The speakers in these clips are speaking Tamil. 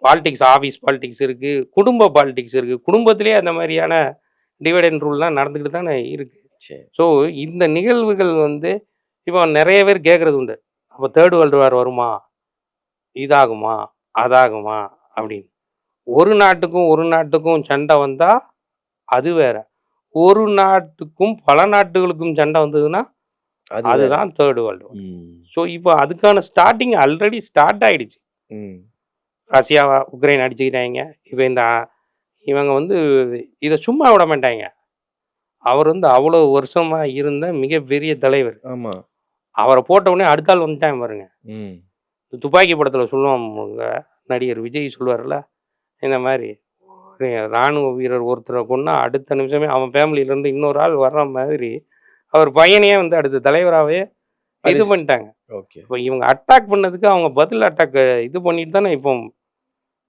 பாலிடிக்ஸ், ஆஃபீஸ் பாலிடிக்ஸ் இருக்கு. குடும்ப பாலிடிக்ஸ் இருக்கு. குடும்பத்திலேயே அந்த மாரியான டிவைட் அண்ட் ரூல்லாம் நடந்துக்கிட்டு தானே இருக்கு. சரி. ஸோ இந்த நிகழ்வுகள் வந்து இப்போ நெறைய பேர் கேட்கறது உண்டு. அப்ப 3 வேர்ல்டு வார் வருமா? இதாகுமா? அதாகுமா? அப்படின்னு. ஒரு நாட்டுக்கும், ஒரு நாட்டுக்கும் சண்டை வந்தா அது வேற. ஒரு நாட்டுக்கும் பல நாட்டுகளுக்கும் சண்டை வந்ததுன்னா, அது வேற. அதுதான் 3 வேர்ல்டு வார். ம். ஸோ இப்போ அதுக்கான ஸ்டார்ட்டிங் ஆல்ரெடி ஸ்டார்ட் ஆயிடுச்சு. ம். ரஷ்யா, உக்ரைன் அடிச்சுக்கிட்டாய்ங்க. இப்ப இவங்க வந்து இத சும்மா விட மாட்டாய்ங்க. அவர் வந்து அவ்வளோ வருஷமா இருந்த மிகப்பெரிய தலைவர். ஆமா. அவர போட்ட உடனே அடுத்த ஆள் வந்துட்டான் பாருங்க. ம். துப்பாக்கி படத்துல சொல்லுவாங்க, நடிகர் விஜய் சொல்லுவார்ல, இந்த மாரி ஒரு ராணுவ வீரர் ஒருத்தர கொன்னா அடுத்த நிமிஷமே அவன் ஃபேமிலியிலேருந்து இன்னொரு ஆள் வர்ற மாதிரி, அவர் பையனையே வந்து அடுத்த தலைவராவே இது அரிஸ்ட் பண்ணிட்டாங்க. ஓகே. இப்ப இவங்க அட்டாக் பண்ணதுக்கு அவங்க பதில் அட்டாக் இது பண்ணிட்டு தானே இப்போ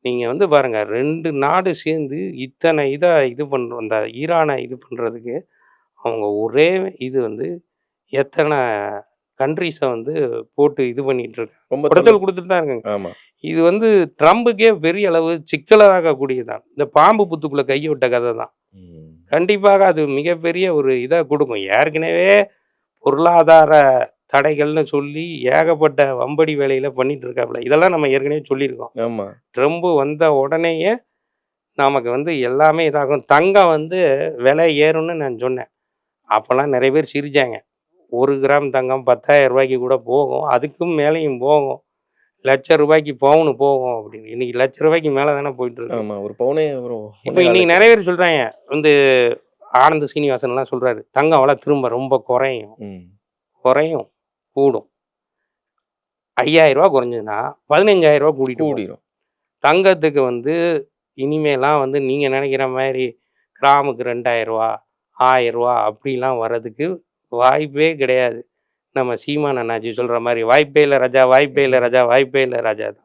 நீங்க வந்து பாருங்க 2 நாடு சேர்ந்து இத்தனை இதா இது பண்றோம். இந்த ஈரான இது பண்றதுக்கு அவங்க ஒரே இது வந்து எத்தன கண்ட்ரீஸ வந்து போட்டு இது பண்ணிட்டு இருக்காங்க. ரொம்ப குடைச்சல் குடுத்துட்டு தான் இருக்காங்க. ஆமா. இது வந்து ட்ரம்புக்கே பெரிய அளவு சிக்கலாகக்கூடியதுதான். இந்த பாம்பு புத்துக்குள்ள கைய விட்ட கதை தான். ம். கண்டிப்பாக அது மிகப்பெரிய ஒரு இதா குடுக்கும். ஏற்கனவே பொருளாதார தடைகள்னு சொல்லி ஏகப்பட்ட வம்படி வேலையில பண்ணிட்டு இருக்காப்புல. இதெல்லாம் நம்ம ஏற்கனவே சொல்லியிருக்கோம். ஆமா. ட்ரம்ப் வந்த உடனேயே நமக்கு வந்து எல்லாமே இதாகும். தங்கம் வந்து விலை ஏறும்னு நான் சொன்னேன். அப்பலாம் நெறைய பேர் சிரிச்சாங்க. 1 கிராம் தங்கம் ரூ. 10,000 கூட போகும். அதுக்கும் மேலேயும் போகும். ரூ. 1,00,000 பவுனு போகும் அப்படின்னு. இன்னைக்கு ரூ. 1,00,000 மேல தானே போயிட்டு இருக்கு. ஆமா. ஒரு பவுனே ஒரு இப்ப இன்னைக்கு நெறைய பேர் சொல்றாங்க. வந்து ஆனந்த் சீனிவாசன்லாம் சொல்றாரு. தங்கம் விலை திரும்ப ரொம்ப குறையும். ம். குறையும். கூடும். ரூ. 5,000 குறைஞ்சதுன்னா, ரூ. 15,000 கூடிட்டு போகும். கூடிரும். தங்கத்துக்கு வந்து இனிமேலாம் வந்து நீங்க நெனைக்கிற மாரி கிராமுக்கு ரூ. 2,000 ரூ. 1,000 அப்படிலாம் வர்றதுக்கு வாய்ப்பே கிடையாது. நம்ம சீமான் அண்ணாச்சி சொல்ற மாரி, "வாய்ப்பே இல்ல ராஜா, வாய்ப்பே இல்ல ராஜா, வாய்ப்பே இல்ல ராஜா" தான்.